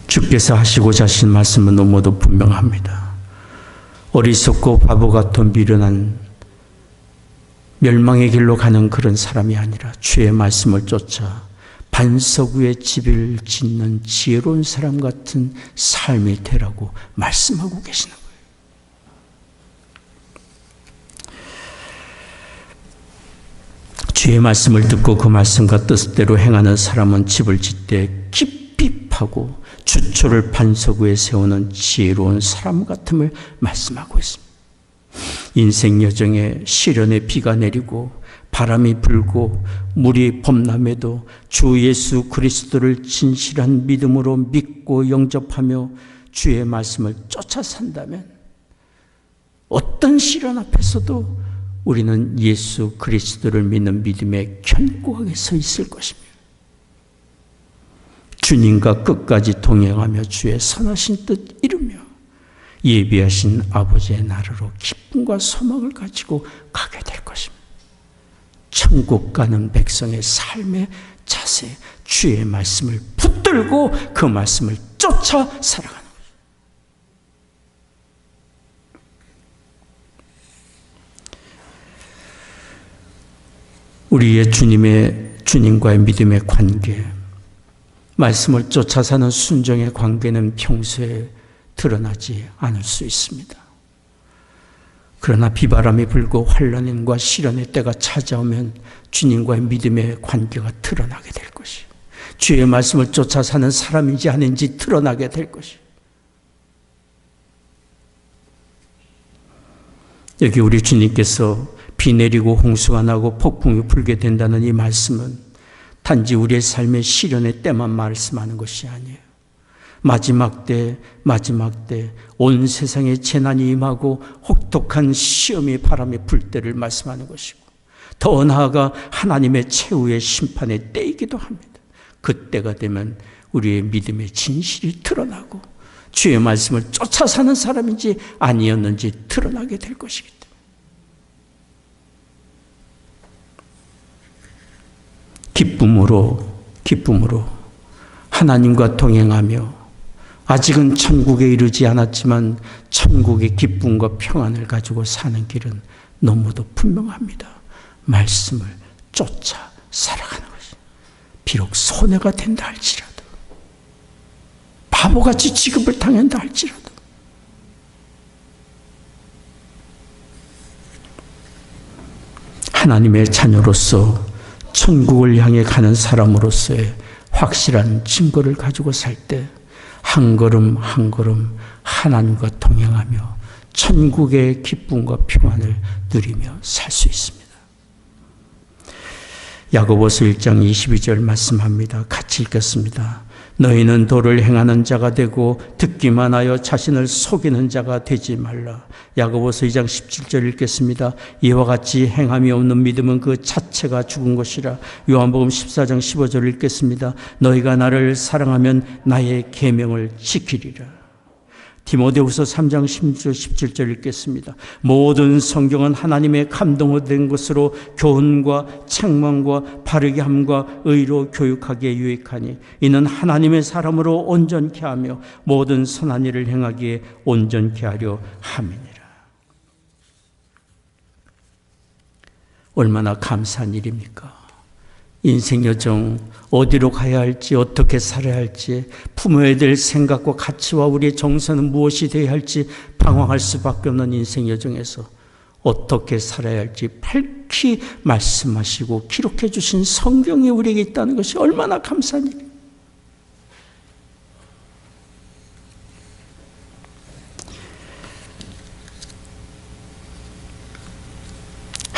S1: 주께서 하시고자 하신 말씀은 너무도 분명합니다. 어리석고 바보 같아 미련한 멸망의 길로 가는 그런 사람이 아니라 주의 말씀을 쫓아 반석 위에 집을 짓는 지혜로운 사람 같은 삶이 되라고 말씀하고 계시는 거예요. 주의 말씀을 듣고 그 말씀과 뜻대로 행하는 사람은 집을 짓되 깊이 파고 주초를 반석 위에 세우는 지혜로운 사람 같음을 말씀하고 있습니다. 인생 여정에 시련의 비가 내리고 바람이 불고 물이 범람해도 주 예수 그리스도를 진실한 믿음으로 믿고 영접하며 주의 말씀을 쫓아 산다면 어떤 시련 앞에서도 우리는 예수 그리스도를 믿는 믿음에 견고하게 서 있을 것입니다. 주님과 끝까지 동행하며 주의 선하신 뜻 이루며 예비하신 아버지의 나라로 기쁨과 소망을 가지고 가게 될 것입니다. 천국 가는 백성의 삶의 자세, 주의 말씀을 붙들고 그 말씀을 쫓아 살아가는 것입니다. 우리의 주님과의 믿음의 관계, 말씀을 쫓아 사는 순종의 관계는 평소에 드러나지 않을 수 있습니다. 그러나 비바람이 불고 환난과 시련의 때가 찾아오면 주님과의 믿음의 관계가 드러나게 될 것이요. 주의 말씀을 쫓아 사는 사람인지 아닌지 드러나게 될 것이요. 여기 우리 주님께서 비 내리고 홍수가 나고 폭풍이 불게 된다는 이 말씀은 단지 우리의 삶의 시련의 때만 말씀하는 것이 아니에요. 마지막 때 온 세상에 재난이 임하고 혹독한 시험이 바람이 불 때를 말씀하는 것이고 더 나아가 하나님의 최후의 심판의 때이기도 합니다. 그때가 되면 우리의 믿음의 진실이 드러나고 주의 말씀을 쫓아 사는 사람인지 아니었는지 드러나게 될 것이기 때문에 기쁨으로 하나님과 동행하며 아직은 천국에 이르지 않았지만 천국의 기쁨과 평안을 가지고 사는 길은 너무도 분명합니다. 말씀을 쫓아 살아가는 것이 비록 손해가 된다 할지라도 바보같이 취급을 당한다 할지라도 하나님의 자녀로서 천국을 향해 가는 사람으로서의 확실한 증거를 가지고 살 때 한 걸음 한 걸음 하나님과 동행하며 천국의 기쁨과 평안을 누리며 살 수 있습니다. 야고보서 1장 22절 말씀합니다. 같이 읽겠습니다. 너희는 도를 행하는 자가 되고 듣기만 하여 자신을 속이는 자가 되지 말라. 야고보서 2장 17절 읽겠습니다. 이와 같이 행함이 없는 믿음은 그 자체가 죽은 것이라. 요한복음 14장 15절 읽겠습니다. 너희가 나를 사랑하면 나의 계명을 지키리라. 디모데후서 3장 17절 읽겠습니다. 모든 성경은 하나님의 감동으로 된 것으로 교훈과 책망과 바르게 함과 의로 교육하기에 유익하니 이는 하나님의 사람으로 온전케 하며 모든 선한 일을 행하기에 온전케 하려 함이니라. 얼마나 감사한 일입니까? 인생 여정 어디로 가야 할지 어떻게 살아야 할지 품어야 될 생각과 가치와 우리의 정서는 무엇이 되어야 할지 방황할 수밖에 없는 인생 여정에서 어떻게 살아야 할지 밝히 말씀하시고 기록해 주신 성경이 우리에게 있다는 것이 얼마나 감사한 일입니까?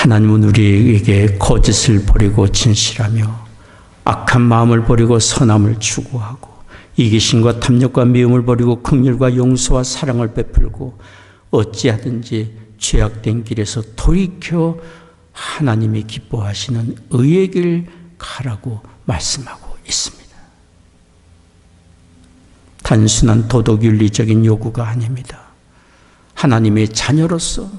S1: 하나님은 우리에게 거짓을 버리고 진실하며 악한 마음을 버리고 선함을 추구하고 이기심과 탐욕과 미움을 버리고 긍휼과 용서와 사랑을 베풀고 어찌하든지 죄악된 길에서 돌이켜 하나님이 기뻐하시는 의의 길 가라고 말씀하고 있습니다. 단순한 도덕윤리적인 요구가 아닙니다. 하나님의 자녀로서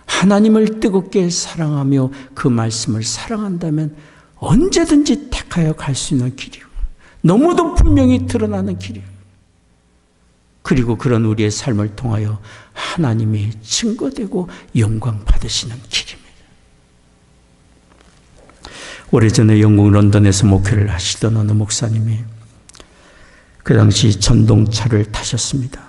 S1: 하나님을 뜨겁게 사랑하며 그 말씀을 사랑한다면 언제든지 택하여 갈 수 있는 길이고 너무도 분명히 드러나는 길이고 그리고 그런 우리의 삶을 통하여 하나님이 증거되고 영광 받으시는 길입니다. 오래전에 영국 런던에서 목회를 하시던 어느 목사님이 그 당시 전동차를 타셨습니다.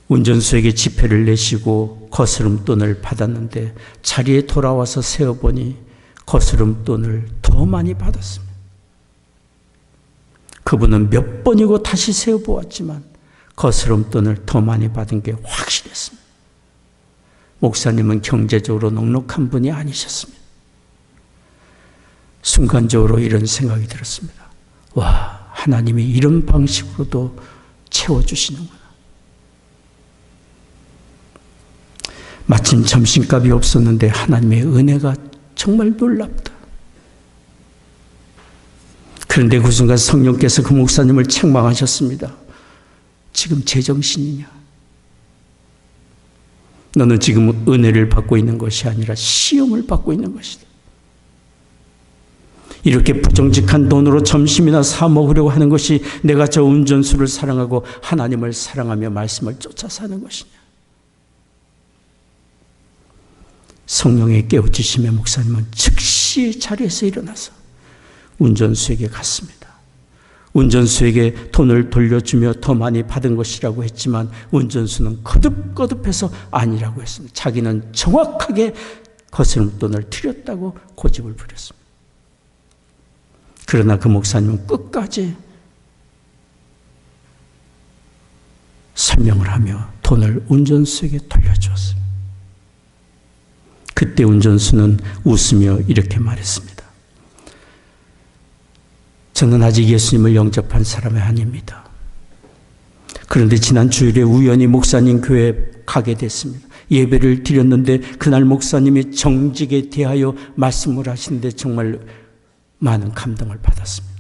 S1: 운전수에게 지폐를 내시고 거스름돈을 받았는데 자리에 돌아와서 세어보니 거스름돈을 더 많이 받았습니다. 그분은 몇 번이고 다시 세어보았지만 거스름돈을 더 많이 받은 게 확실했습니다. 목사님은 경제적으로 넉넉한 분이 아니셨습니다. 순간적으로 이런 생각이 들었습니다. 와, 하나님이 이런 방식으로도 채워주시는구나. 마침 점심값이 없었는데 하나님의 은혜가 정말 놀랍다. 그런데 그 순간 성령께서 그 목사님을 책망하셨습니다. 지금 제정신이냐? 너는 지금 은혜를 받고 있는 것이 아니라 시험을 받고 있는 것이다. 이렇게 부정직한 돈으로 점심이나 사 먹으려고 하는 것이 내가 저 운전수를 사랑하고 하나님을 사랑하며 말씀을 쫓아 사는 것이냐? 성령의 깨우치심에 목사님은 즉시 자리에서 일어나서 운전수에게 갔습니다. 운전수에게 돈을 돌려주며 더 많이 받은 것이라고 했지만 운전수는 거듭거듭해서 아니라고 했습니다. 자기는 정확하게 거스름돈을 드렸다고 고집을 부렸습니다. 그러나 그 목사님은 끝까지 설명을 하며 돈을 운전수에게 돌려주었습니다. 그때 운전수는 웃으며 이렇게 말했습니다. 저는 아직 예수님을 영접한 사람이 아닙니다. 그런데 지난 주일에 우연히 목사님 교회에 가게 됐습니다. 예배를 드렸는데 그날 목사님이 정직에 대하여 말씀을 하시는데 정말 많은 감동을 받았습니다.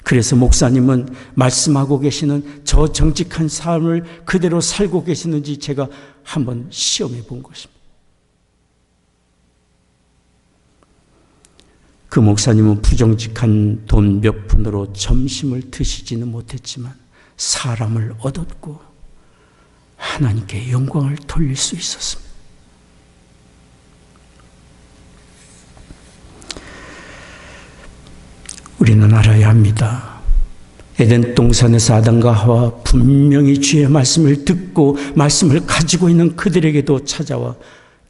S1: 그래서 목사님은 말씀하고 계시는 저 정직한 삶을 그대로 살고 계시는지 제가 한번 시험해 본 것입니다. 그 목사님은 부정직한 돈 몇 푼으로 점심을 드시지는 못했지만 사람을 얻었고 하나님께 영광을 돌릴 수 있었습니다. 우리는 알아야 합니다. 에덴 동산에서 아담과 하와 분명히 주의 말씀을 듣고 말씀을 가지고 있는 그들에게도 찾아와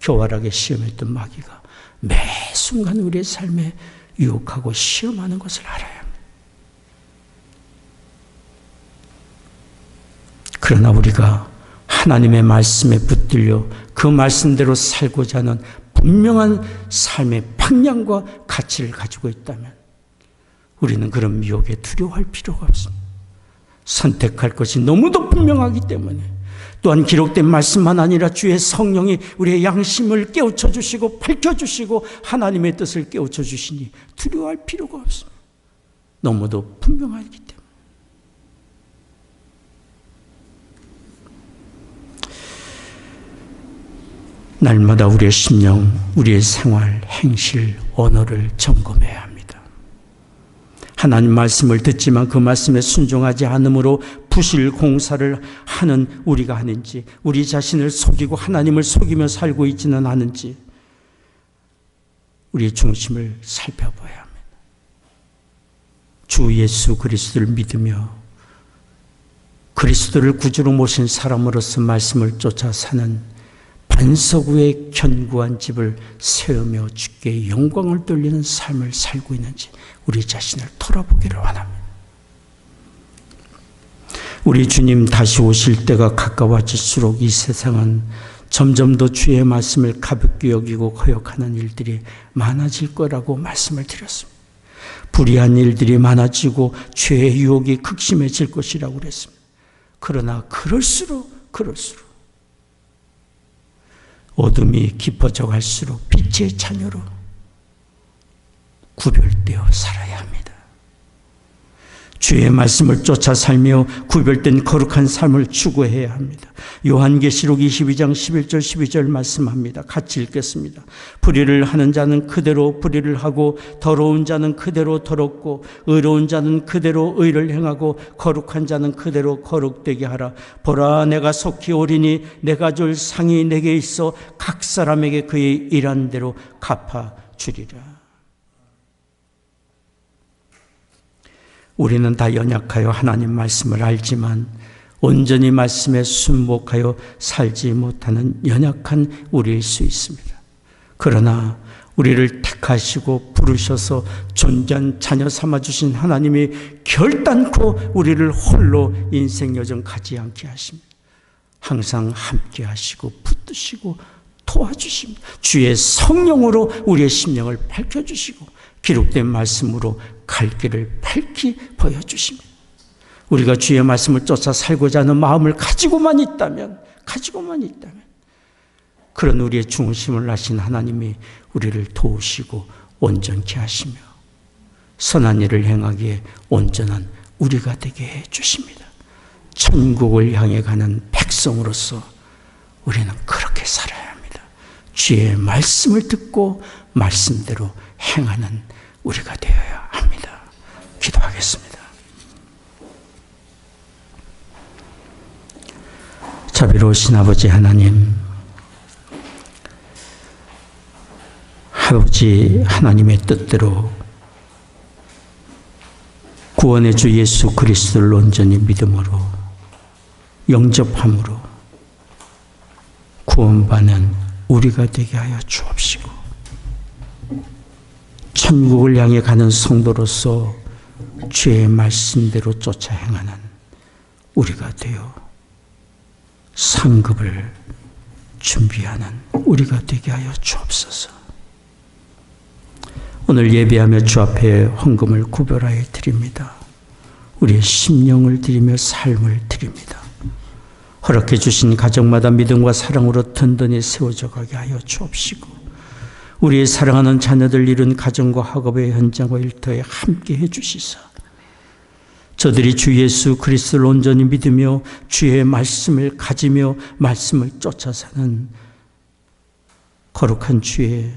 S1: 교활하게 시험했던 마귀가 매 순간 우리의 삶에 유혹하고 시험하는 것을 알아야 합니다. 그러나 우리가 하나님의 말씀에 붙들려 그 말씀대로 살고자 하는 분명한 삶의 방향과 가치를 가지고 있다면 우리는 그런 미혹에 두려워할 필요가 없습니다. 선택할 것이 너무도 분명하기 때문에 또한 기록된 말씀만 아니라 주의 성령이 우리의 양심을 깨우쳐 주시고 밝혀주시고 하나님의 뜻을 깨우쳐 주시니 두려워할 필요가 없습니다. 너무도 분명하기 때문에. 날마다 우리의 심령, 우리의 생활, 행실, 언어를 점검해야 합니다. 하나님 말씀을 듣지만 그 말씀에 순종하지 않으므로 부실 공사를 하는 우리가 하는지, 우리 자신을 속이고 하나님을 속이며 살고 있지는 않은지 우리의 중심을 살펴봐야 합니다. 주 예수 그리스도를 믿으며 그리스도를 구주로 모신 사람으로서 말씀을 쫓아 사는 반석 위에 견고한 집을 세우며 주께 영광을 돌리는 삶을 살고 있는지 우리 자신을 돌아보기를 원합니다. 우리 주님 다시 오실 때가 가까워질수록 이 세상은 점점 더 주의 말씀을 가볍게 여기고 거역하는 일들이 많아질 거라고 말씀을 드렸습니다. 불의한 일들이 많아지고 죄의 유혹이 극심해질 것이라고 그랬습니다. 그러나 그럴수록 어둠이 깊어져 갈수록 빛의 자녀로 구별되어 살아야 합니다. 주의 말씀을 쫓아 살며 구별된 거룩한 삶을 추구해야 합니다. 요한계시록 22장 11절 12절 말씀합니다. 같이 읽겠습니다. 불의를 하는 자는 그대로 불의를 하고 더러운 자는 그대로 더럽고 의로운 자는 그대로 의를 행하고 거룩한 자는 그대로 거룩되게 하라. 보라, 내가 속히 오리니 내가 줄 상이 내게 있어 각 사람에게 그의 일한 대로 갚아주리라. 우리는 다 연약하여 하나님 말씀을 알지만 온전히 말씀에 순복하여 살지 못하는 연약한 우리일 수 있습니다. 그러나 우리를 택하시고 부르셔서 존귀한 자녀 삼아주신 하나님이 결단코 우리를 홀로 인생 여정 가지 않게 하십니다. 항상 함께 하시고 붙드시고 도와주십니다. 주의 성령으로 우리의 심령을 밝혀주시고 기록된 말씀으로 갈 길을 밝히 보여주십니다. 우리가 주의 말씀을 쫓아 살고자 하는 마음을 가지고만 있다면 그런 우리의 중심을 아신 하나님이 우리를 도우시고 온전케 하시며 선한 일을 행하기에 온전한 우리가 되게 해주십니다. 천국을 향해 가는 백성으로서 우리는 그렇게 살아야 합니다. 주의 말씀을 듣고 말씀대로 행하는 우리가 되어야 합니다. 기도하겠습니다. 자비로우신 아버지 하나님, 아버지 하나님의 뜻대로 구원의 주 예수 그리스도를 온전히 믿음으로 영접함으로 구원받는 우리가 되게 하여 주옵시고 천국을 향해 가는 성도로서 주의 말씀대로 쫓아 행하는 우리가 되어 상급을 준비하는 우리가 되게 하여 주옵소서. 오늘 예배하며 주 앞에 헌금을 구별하여 드립니다. 우리의 심령을 드리며 삶을 드립니다. 허락해 주신 가정마다 믿음과 사랑으로 든든히 세워져 가게 하여 주옵시고 우리의 사랑하는 자녀들 이룬 가정과 학업의 현장과 일터에 함께 해주시사 저들이 주 예수 그리스도를 온전히 믿으며 주의 말씀을 가지며 말씀을 쫓아 사는 거룩한 주의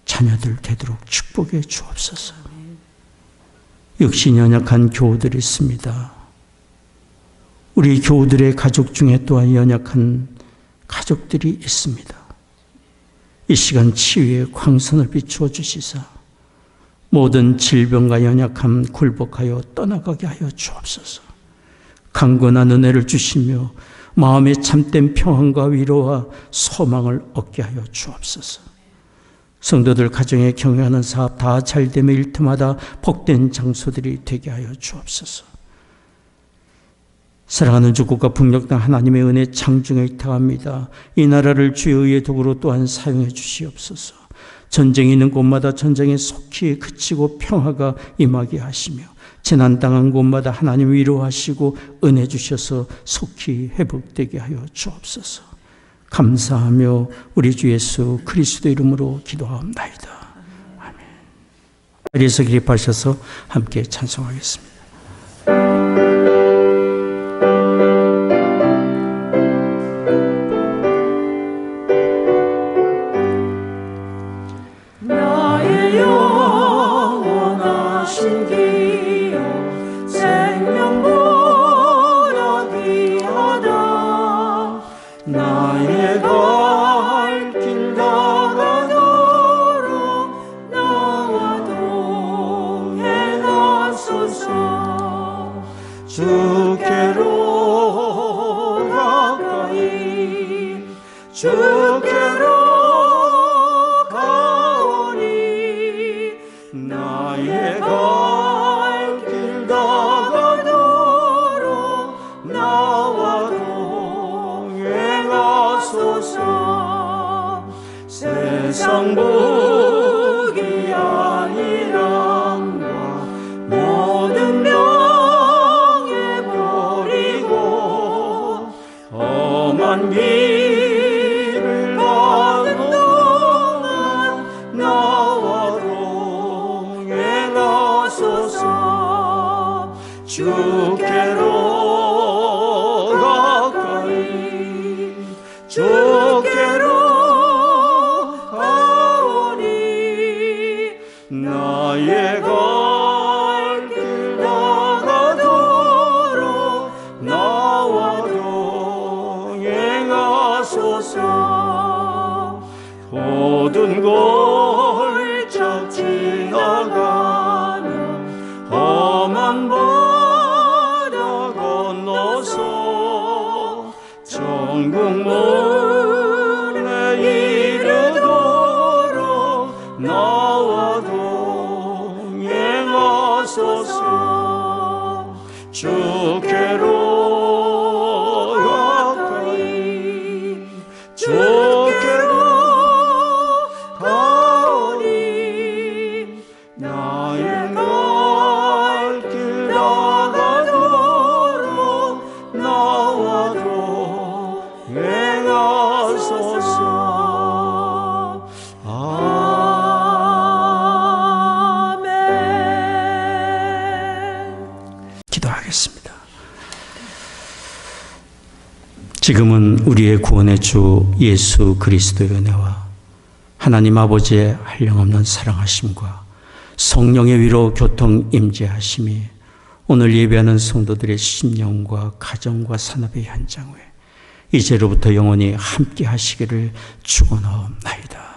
S1: 자녀들 되도록 축복해 주옵소서. 역시 연약한 교우들이 있습니다. 우리 교우들의 가족 중에 또한 연약한 가족들이 있습니다. 이 시간 치유의 광선을 비추어 주시사 모든 질병과 연약함 굴복하여 떠나가게 하여 주옵소서. 강건한 은혜를 주시며 마음의 참된 평안과 위로와 소망을 얻게 하여 주옵소서. 성도들 가정에 경영하는 사업 다 잘되며 일터마다 복된 장소들이 되게 하여 주옵소서. 사랑하는 주국과 북녘 땅 하나님의 은혜 장중에 의탁합니다. 이 나라를 주의 의의 도구로 또한 사용해 주시옵소서. 전쟁이 있는 곳마다 전쟁이 속히 그치고 평화가 임하게 하시며 재난당한 곳마다 하나님 위로하시고 은혜 주셔서 속히 회복되게 하여 주옵소서. 감사하며 우리 주 예수 그리스도 이름으로 기도하옵나이다. 아멘. 자리에서 기립하셔서 함께 찬송하겠습니다.
S2: 나의 영원하신 기여 생명보다 귀하다. 나의 갈 길 다가도록 나와 동행하소서. 주께로 가까이 주께로 가오니 나의 갈 길 다가도록 나와 동행하소서. 세상 복이 아니란과 모든 명예 버리고 험한 길을 가는 동안 나와 동행하소서. 행하소서. 모든 골짝 지나가며 험한 바다 건너서 천국문에 이르도록 나와 동행하소서. 주께로 가까이 주께로 가오니 나의 갈 길 나가도록 나와 동행하소서. 아멘.
S1: 기도하겠습니다. 지금은 우리의 구원의 주 예수 그리스도의 은혜와 하나님 아버지의 한량없는 사랑하심과 성령의 위로 교통 임재하심이 오늘 예배하는 성도들의 심령과 가정과 산업의 현장에 이제로부터 영원히 함께 하시기를 축원하옵나이다.